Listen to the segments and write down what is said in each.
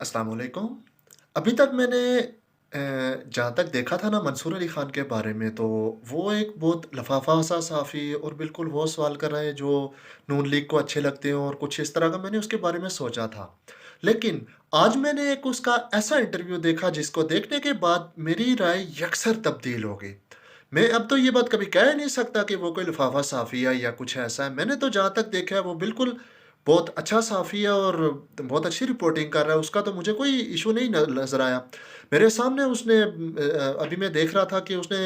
अस्सलाम वालेकुम। अभी तक मैंने जहाँ तक देखा था ना मंसूर अली ख़ान के बारे में, तो वो एक बहुत लफ़ाफ़ा सा सहाफ़ी और बिल्कुल वो सवाल कर रहे हैं जो नून लीग को अच्छे लगते हैं और कुछ इस तरह का मैंने उसके बारे में सोचा था। लेकिन आज मैंने एक उसका ऐसा इंटरव्यू देखा जिसको देखने के बाद मेरी राय यकसर तब्दील हो गई। मैं अब तो ये बात कभी कह नहीं सकता कि वो कोई लिफ़ाफ़ा सहाफ़ी है या कुछ ऐसा है। मैंने तो जहाँ तक देखा है वो बिल्कुल बहुत अच्छा सहाफ़ी है और बहुत अच्छी रिपोर्टिंग कर रहा है, उसका तो मुझे कोई इश्यू नहीं नज़र आया। मेरे सामने उसने अभी मैं देख रहा था कि उसने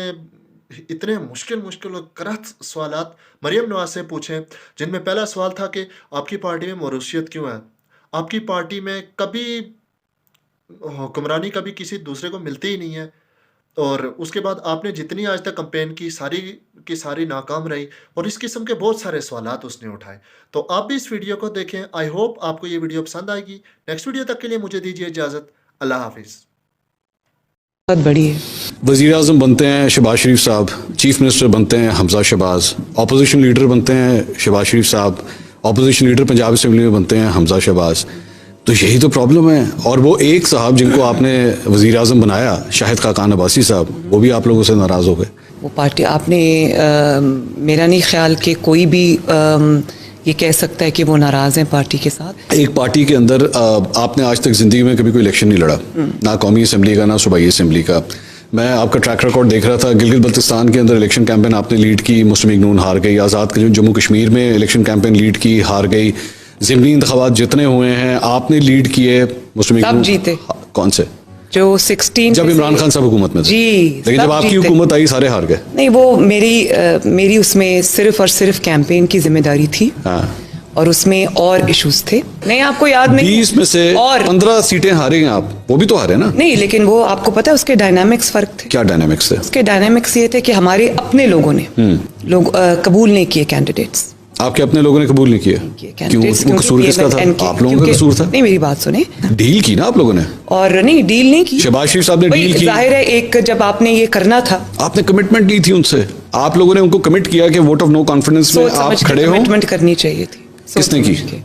इतने मुश्किल और करहत सवालात मरियम नवाज़ से पूछे, जिनमें पहला सवाल था कि आपकी पार्टी में मौरूसियत क्यों है? आपकी पार्टी में कभी हुक्मरानी कभी किसी दूसरे को मिलती ही नहीं है। और उसके बाद आपने जितनी आज तक कैंपेन की सारी नाकाम रही और इस किस्म के बहुत सारे सवालात उसने उठाए। तो आप भी इस वीडियो को देखें। आई होप आपको ये वीडियो पसंद आएगी। नेक्स्ट वीडियो तक के लिए मुझे दीजिए इजाज़त। अल्लाह हाफ़िज़। बहुत बड़ी है। वज़ीर आज़म बनते हैं शहबाज शरीफ साहब, चीफ मिनिस्टर बनते हैं हमजा शहबाज, अपोजिशन लीडर बनते हैं शहबाज शरीफ साहब, अपोजिशन लीडर पंजाब असेंबली में बनते हैं हमजा शहबाज। तो यही तो प्रॉब्लम है। और वो एक साहब जिनको आपने वज़ीर आज़म बनाया, शाहिद खाकान अब्बासी साहब, वो भी आप लोगों से नाराज़ हो गए। वो पार्टी आपने मेरा नहीं ख्याल कि कोई भी ये कह सकता है कि वो नाराज़ हैं पार्टी के साथ। एक पार्टी के अंदर आपने आज तक ज़िंदगी में कभी कोई इलेक्शन नहीं लड़ा, ना कौमी असम्बली का, ना सूबाई असम्बली का। मैं आपका ट्रैक रिकॉर्ड देख रहा था। गिलगित बल्तिस्तान के अंदर इलेक्शन कैंपेन आपने लीड की, मुस्लिम लीग नून हार गई। आज़ाद जम्मू कश्मीर में इलेक्शन कैंपेन लीड की, हार गई। ज़िमनी इंतखाबात जितने हुए हैं आपने लीड किए, मुस्लिम सब जीते। कौन से? जो 16 जब इमरान खान साहब हुकूमत में थे। जी, लेकिन जब आपकी हुकूमत आई सारे हार गए। नहीं, वो मेरी उसमें सिर्फ और सिर्फ कैंपेन की जिम्मेदारी थी। हाँ। और उसमें और इश्यूज थे। नहीं, आपको याद नहीं? 20 में से और 15 सीटें हारे हैं आप, वो भी तो हारे ना। नहीं, लेकिन वो आपको पता है उसके डायनामिक्स फर्क थे। क्या डायनामिक्स थे? उसके डायनामिक्स ये थे कि हमारे अपने लोगों ने कबूल नहीं किए कैंडिडेट्स। आपके अपने लोगों ने कबूल नहीं किया? क्यों? वो कसूर किसका था? आप लोगों का कसूर था? नहीं, मेरी बात सुने। डील की ना आप लोगों ने। और नहीं, डील नहीं की। शहबाज शरीफ साहब ने डील की। जाहिर है, एक जब आपने ये करना था, आपने कमिटमेंट ली थी उनसे। आप लोगों ने उनको कमिट किया कि वोट ऑफ नो कॉन्फिडेंस में आप खड़े हो। कमिटमेंट करनी चाहिए थी। किसने की?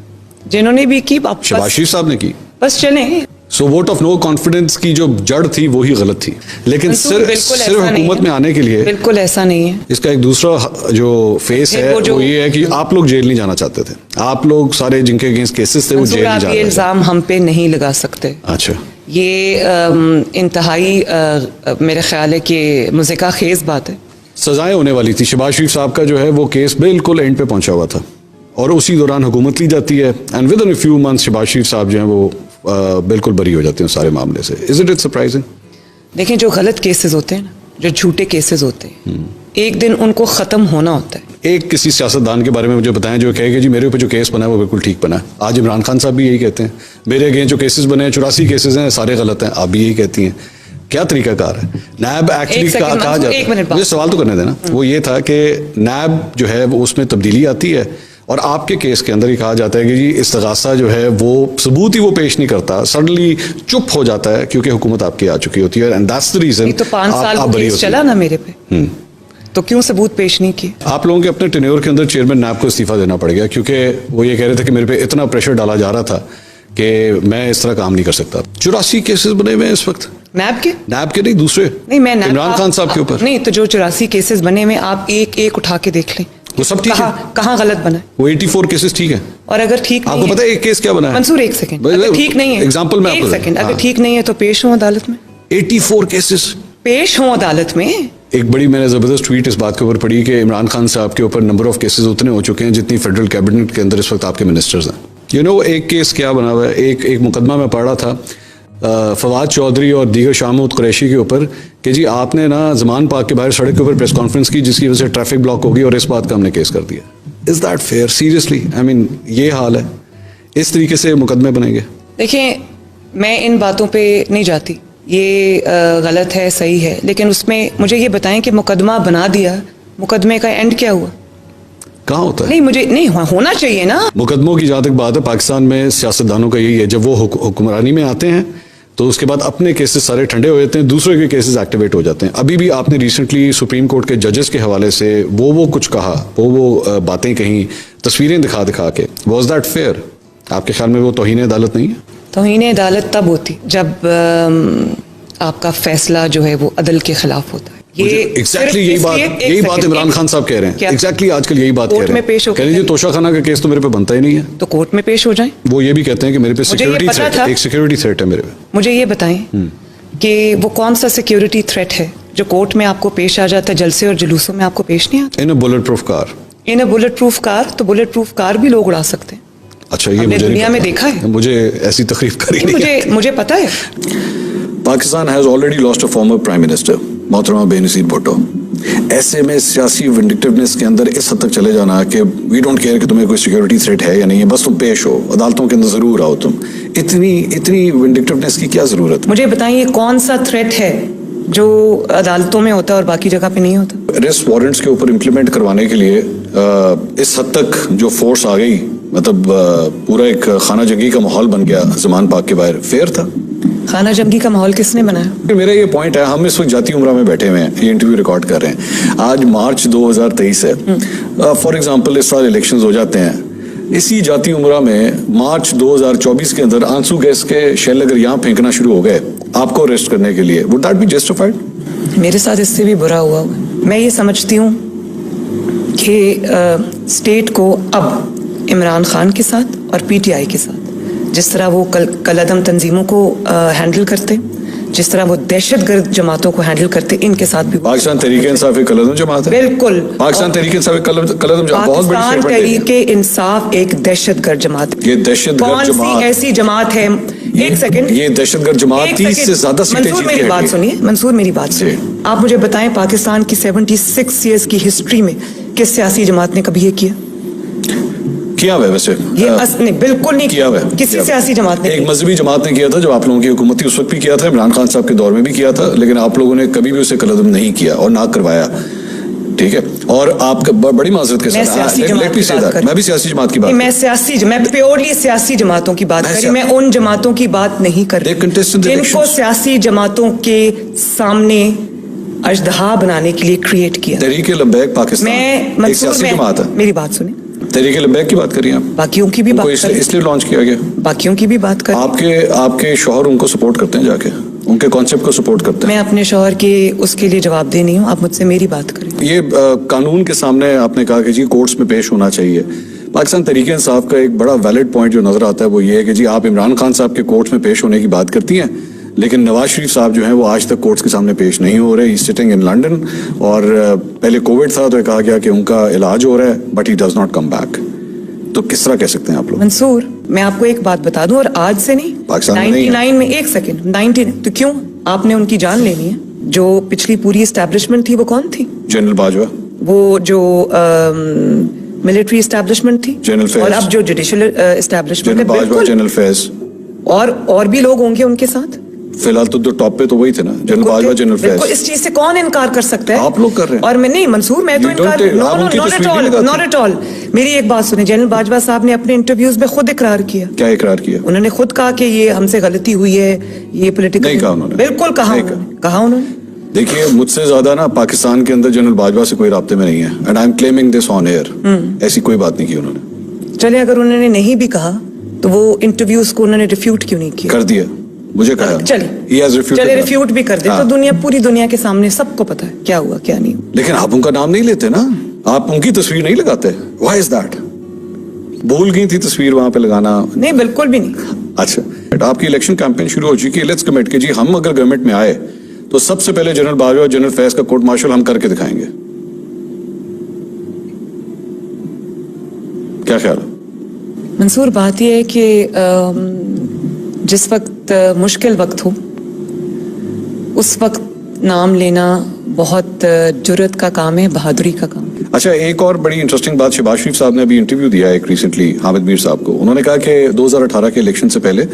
जिन्होंने भी की, शहबाज शरीफ साहब ने की। बस चले। सो वोट ऑफ नो कॉन्फिडेंस की जो जड़ थी वो ही गलत थी। लेकिन सिर्फ हुकूमत में आने के लिए बिल्कुल ऐसा नहीं है। इसका एक दूसरा जो फेस है वो ये है कि आप लोग जेल नहीं जाना चाहते थे। आप लोग सारे जिनके अगेंस्ट केसेस थे वो जेल नहीं जा रहे थे। इल्जाम हम पे नहीं लगा सकते। अच्छा, ये इंतहाई मेरे ख्याल है कि मुज़िका खेज बात है। सजाएं होने वाली थी। शहबाज शरीफ साहब का जो है वो केस बिल्कुल एंड पे पहुंचा हुआ था और उसी दौरान हुकूमत ली जाती है and within a few months Shahbaz Sharif साहब जो हैं वो बिल्कुल बरी हो जाते हैं सारे मामले से। Is it surprising? देखें, जो गलत केसेस होते हैं ना, जो झूठे केसेस होते हैं, एक दिन उनको ख़त्म होना होता है। एक किसी सियासतदान के बारे में मुझे बताएं जो कहे कि जी मेरे ऊपर जो केस बना है वो बिल्कुल ठीक बना है। आज इमरान खान साहब भी यही कहते हैं, मेरे अगेंस्ट जो केसेस बने हैं 84 केसेस हैं सारे गलत हैं। आप भी यही कहती हैं। क्या तरीकाकार है? नैब एक्चुअली कहा जाता है, मुझे सवाल तो करने देना। वो ये था कि नैब जो है वो उसमें तब्दीली आती है और आपके केस के अंदर ही कहा जाता है कि जी इस्तगासा जो है वो सबूत ही वो पेश नहीं करता, सडनली चुप हो जाता है क्योंकि हुकूमत आपकी आ चुकी होती है एंड दैट्स द रीजन। तो 5 साल केस चला ना मेरे पे, तो क्यों सबूत पेश नहीं किए? आप लोगों के अपने टेन्योर के अंदर चेयरमैन नैब को इस्तीफा देना पड़ गया क्योंकि वो ये कह रहे थे कि मेरे पे इतना प्रेशर डाला जा रहा था कि मैं इस तरह काम नहीं कर सकता। 84 केसेस बने हुए हैं इस वक्त। नैब के नहीं, दूसरे। नहीं, मैं इमरान खान साहब के ऊपर नहीं। तो जो 84 केसेस बने हुए आप एक एक उठा के देख लें, वो सब ठीक है। कहाँ गलत बना है? वो 84 केसेस ठीक है। और अगर ठीक आपको पता है एक केस क्या बना है? मंसूर, एक सेकंड, अगर ठीक नहीं है, एग्जांपल में एक सेकंड, अगर ठीक नहीं है तो पेश हो अदालत में। 84 केसेस पेश हो अदालत में। एक बड़ी मैंने जबरदस्त ट्वीट इस बात के ऊपर पढ़ी कि इमरान खान साहब के ऊपर नंबर ऑफ केसेस उतने हो चुके हैं जितनी फेडरल कैबिनेट के अंदर इस वक्त आपके मिनिस्टर्स हैं। एक केस क्या बना हुआ है, एक मुकदमा में पढ़ा था फवाद चौधरी और दीगर शाहमूद कुरैशी के ऊपर कि जी आपने ना ज़मान पार्क के बाहर सड़क के ऊपर प्रेस कॉन्फ्रेंस की जिसकी वजह से ट्रैफिक ब्लॉक होगी और इस बात का हमने केस कर दिया। Is that fair? Seriously, I mean ये हाल है, इस तरीके से मुकदमे बनेंगे? देखिए, मैं इन बातों पे नहीं जाती, ये गलत है सही है, लेकिन उसमें मुझे ये बताएं कि मुकदमा बना दिया, मुकदमे का एंड क्या हुआ? कहाँ होता है? नहीं, मुझे नहीं होना चाहिए ना। मुकदमों की जहाँ तक बात है, पाकिस्तान में सियासतदानों का यही है, जब वो हुक्मरानी में आते हैं तो उसके बाद अपने केसेस सारे ठंडे हो जाते हैं, दूसरे के केसेस एक्टिवेट हो जाते हैं। अभी भी आपने रिसेंटली सुप्रीम कोर्ट के जजेस के हवाले से वो कुछ कहा, वो बातें कहीं, तस्वीरें दिखा के, वाज दैट फेयर? आपके ख्याल में वो तौहीन अदालत नहीं है? तौहीन अदालत तब होती जब आपका फैसला जो है वो अदल के खिलाफ होता है. ये एग्जैक्टली यही बात इमरान खान साहब कह रहे हैं. एग्जैक्टली आजकल यही बात कह रहे हैं. कह रहे हैं जी तोशा खाना का केस तो मेरे पे बनता ही नहीं है, तो कोर्ट में पेश हो जाएं. वो ये भी कहते हैं कि मेरे पे सिक्योरिटी थ्रेट है, एक सिक्योरिटी थ्रेट है मेरे पे. मुझे ये बताएं कि वो कौन सा सिक्योरिटी थ्रेट है जो कोर्ट में आपको पेश आ जाता है, जलसे और जुलूसों में आपको पेश नहीं आता. In a bulletproof car. In a bulletproof car, तो बुलेट प्रूफ कार भी लोग उड़ा सकते हैं. अच्छा, ये हमने मुझे दुनिया में देखा है. मुझे ऐसी तकलीफ करी नहीं. मुझे पता है. Pakistan has already lost a former prime minister मोहतरमा बेनजीर भुट्टो. ऐसे में सियासी विंडिक्टिवनेस के अंदर इस हद तक चले जाना कि वी डोंट केयर कि तुम्हें कोई सिक्योरिटी थ्रेट है या नहीं है, बस तुम पेश हो, अदालतों के अंदर जरूर आओ तुम. इतनी विंडिक्टिवनेस की क्या जरूरत है? मुझे बताइए कौन सा थ्रेट है जो अदालतों में होता है और बाकी जगह पे नहीं होता. अरेस्ट वारंट्स के ऊपर इम्प्लीमेंट करवाने के लिए इस हद तक जो फोर्स आ गई, मतलब पूरा एक खाना जंगी का माहौल बन गया जमान पाक के बाहर. फेयर था? खाना जंगी का माहौल किसने बनाया? मेरा ये पॉइंट है, हम इस वक्त जाती उम्रा में बैठे हुए हैं, ये इंटरव्यू रिकॉर्ड कर रहे हैं. आज मार्च 2023 है. फॉर एग्जांपल इस साल इलेक्शंस हो जाते हैं. इसी जाती उम्रा में मार्च 2024 के अंदर आंसू गैस के शेल अगर यहाँ फेंकना शुरू हो गए आपको अरेस्ट करने के लिए, वुड दैट बी जस्टिफाइड? मेरे साथ इससे भी बुरा हुआ. मैं ये समझती हूँ कि स्टेट को अब इमरान खान के साथ और पीटीआई के साथ जिस तरह वो कलअदम तंजीमों को हैंडल करते, जिस तरह वो दहशतगर्द जमातों को हैंडल करते, इनके साथ भी. पाकिस्तान तहरीक इंसाफ एक कलअदम जमात है. बिल्कुल. पाकिस्तान तहरीक इंसाफ एक कलअदम जमात, बहुत बड़ी पाकिस्तान तहरीक इंसाफ एक दहशतगर्द जमात है. ये दहशतगर्द जमात कौन सी ऐसी जमात है? एक सेकंड. ये दहशतगर्द जमात 30 से ज्यादा सीटें जीत मेरी बात सुनिए. मंसूर मेरी बात सुनिए. आप मुझे बताएं पाकिस्तान की 76 ईयर्स की हिस्ट्री में किस सियासी जमात ने कभी ये किया हुआ है? वैसे ये नहीं, बिल्कुल नहीं किया हुआ है. किसी सियासी जमात ने. एक मजहबी जमात ने किया था जब आप लोगों की हुकूमत थी, उस वक्त भी किया था, इमरान खान साहब के दौर में भी किया था, लेकिन आप लोगों ने कभी भी उसे कलअदम नहीं किया और ना करवाया. ठीक है. और आप बड़ी माजरत के साथ मैं भी सियासी जमात की बात, मैं प्योरली सियासी जमातों की बात करी. मैं उन जमातों की बात नहीं कर रही जिनको सियासी जमातों के सामने अजदहा बनाने के लिए क्रिएट किया. तहरीक लब्बैक पाकिस्तान एक सियासी जमात है. मेरी बात सुनिए. तहरीक लब्बैक की बात करिए आप. बाकियों की भी बात करें. इसलिए लॉन्च किया गया. बाकियों की भी बात करें. आपके शौहर उनको सपोर्ट करते हैं, जाके उनके कॉन्सेप्ट को सपोर्ट करते हैं. मैं अपने शौहर के उसके लिए जवाबदेह नहीं हूँ. आप मुझसे मेरी बात करें. ये कानून के सामने आपने कहा कि जी कोर्ट्स में पेश होना चाहिए. पाकिस्तान तहरीक इंसाफ का एक बड़ा वैलिड पॉइंट जो नजर आता है वो ये है कि जी आप इमरान खान साहब के कोर्ट्स में पेश होने की बात करती हैं, लेकिन नवाज शरीफ साहब जो हैं वो आज तक कोर्ट्स के सामने पेश नहीं हो रहे. ही सिटिंग इन लंदन. और पहले कोविड था तो कहा गया कि उनका इलाज हो रहा है, but he does not come back. तो किस तरह कह सकते हैं आप लोग? मंसूर, मैं आपको एक बात बता दूं, और आज से नहीं, 99 में, एक सेकंड, 99 तो क्यों आपने उनकी जान लेनी है? जो पिछली पूरी एस्टैब्लिशमेंट थी वो कौन थी? जनरल बाजवा. वो जो मिलिट्री एस्टैब्लिशमेंट थी, जनरल फैज. और अब जो जुडिशियल एस्टैब्लिशमेंट है, बिल्कुल जनरल फैज. और भी लोग होंगे उनके साथ. फिलहाल तो टॉप पे तो वही थे ना, जनरल बाजवा, जनरल फैज. इस चीज से कौन इनकार कर सकता है? आप लोग कर रहे हैं. और मैं नहीं मंसूर, मैं तो इनकार नॉट एट ऑल. मेरी एक बात सुने. जनरल बाजवा साहब ने अपने इंटरव्यूज में खुद इकरार किया. क्या इकरार किया? उन्होंने खुद कहा कि ये हमसे गलती हुई है, ये पॉलिटिकल. नहीं कहा उन्होंने. बिल्कुल कहा उन्होंने. देखिए, मुझसे ज्यादा ना पाकिस्तान के अंदर जनरल बाजवा से कोई राब्ते में नहीं है, and I am claiming this on air. ऐसी कोई बात नहीं की उन्होंने. चले, अगर उन्होंने नहीं भी कहा तो वो इंटरव्यूज को उन्होंने रिफ्यूट क्यों नहीं किया? कर दिया. मुझे कहा. चले रिफ्यूट भी कर दे तो दुनिया, पूरी दुनिया के सामने सबको पता है क्या हुआ क्या नहीं. लेकिन आप उनका नाम नहीं लेते ना, आप उनकी तस्वीर नहीं लगाते. Why is that? भूल गई थी तस्वीर वहां पे लगाना? नहीं, बिल्कुल भी नहीं. अच्छा, आपकी इलेक्शन कैंपेन शुरू हो चुकी है. लेट्स कमिट कि जी हम अगर गवर्नमेंट में आए तो सबसे पहले जनरल बाजवा और जनरल फैज का कोर्ट मार्शल हम करके दिखाएंगे. क्या ख्याल है? मंसूर, बात यह है कि जिस वक्त मुश्किल वक्त हो उस वक्त नाम लेना बहुत जुर्रत का काम है, बहादुरी का काम है. अच्छा, एक और बड़ी इंटरेस्टिंग बात, शहबाज शरीफ साहब ने अभी इंटरव्यू दिया है एक रिसेंटली हामिद मीर साहब को. उन्होंने कहा कि 2018 के इलेक्शन से पहले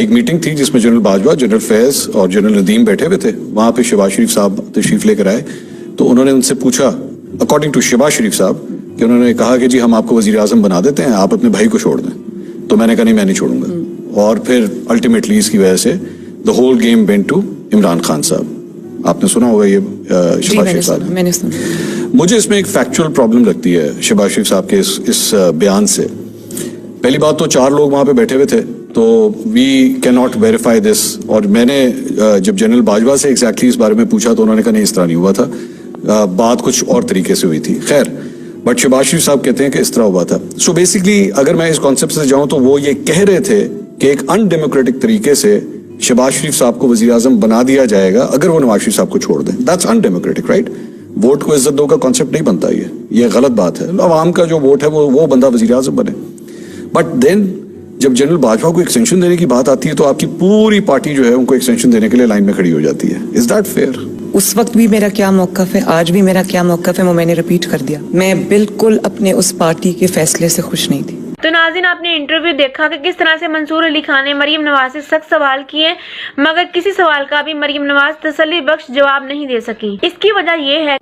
एक मीटिंग थी जिसमें जनरल बाजवा, जनरल फैज और जनरल नदीम बैठे हुए थे. वहां पे शहबाज शरीफ साहब तशरीफ लेकर आए तो उन्होंने उनसे पूछा, अकॉर्डिंग टू शहबाज शरीफ साहब, कि उन्होंने कहा कि जी हम आपको वजीर आजम बना देते हैं, आप अपने भाई को छोड़ दें. तो मैंने कहा नहीं, मैं नहीं छोड़ूंगा. और फिर अल्टीमेटली इसकी वजह से the whole game went to Imran Khan साहब. आपने सुना होगा ये शहबाज शरीफ साहब. मैंने सुना. मुझे इसमें एक फैक्चुअल प्रॉब्लम लगती है शहबाज शरीफ साहब के इस बयान से. पहली बात तो 4 लोग वहां पे बैठे हुए थे تو we can not verify this. اور میں نے جب جنرل باجوہ سے ایگزیکٹلی اس بارے میں پوچھا تو انہوں نے کہا نہیں اس طرح نہیں ہوا تھا, بات کچھ اور طریقے سے ہوئی تھی. خیر, بٹ شہباز شریف صاحب کہتے ہیں کہ اس طرح ہوا تھا. سو بیسکلی اگر میں اس کانسیپٹ سے جاؤں تو وہ یہ کہہ رہے تھے کہ ایک ان ڈیموکریٹک طریقے سے شہباز شریف صاحب کو وزیر اعظم بنا دیا جائے گا اگر وہ نواز شریف صاحب کو چھوڑ دیں. That's in democratic, right? Vote کو عزت دو کا کانسیپٹ نہیں بنتا, یہ غلط بات ہے. عوام کا جو ووٹ ہے وہ بندہ وزیر اعظم بنے. بٹ دین جب جنرل باجوہ کو ایکسٹینشن دینے کی بات آتی ہے تو آپ کی پوری پارٹی جو ہے ان کو ایکسٹینشن دینے کے لیے لائن میں کھڑی ہو جاتی ہے. Is that fear? اس وقت بھی میرا کیا موقف ہے, آج بھی میرا کیا موقف ہے, وہ میں نے ریپیٹ کر دیا. میں بالکل اپنے اس پارٹی کے فیصلے سے خوش نہیں تھی. تو ناظرین, آپ نے انٹرویو دیکھا کہ کس طرح سے منصور علی خان نے مریم نواز سے سخت سوال کیے, مگر کسی سوال کا بھی مریم نواز تسلی بخش جواب نہیں دے سکی. اس کی وجہ یہ ہے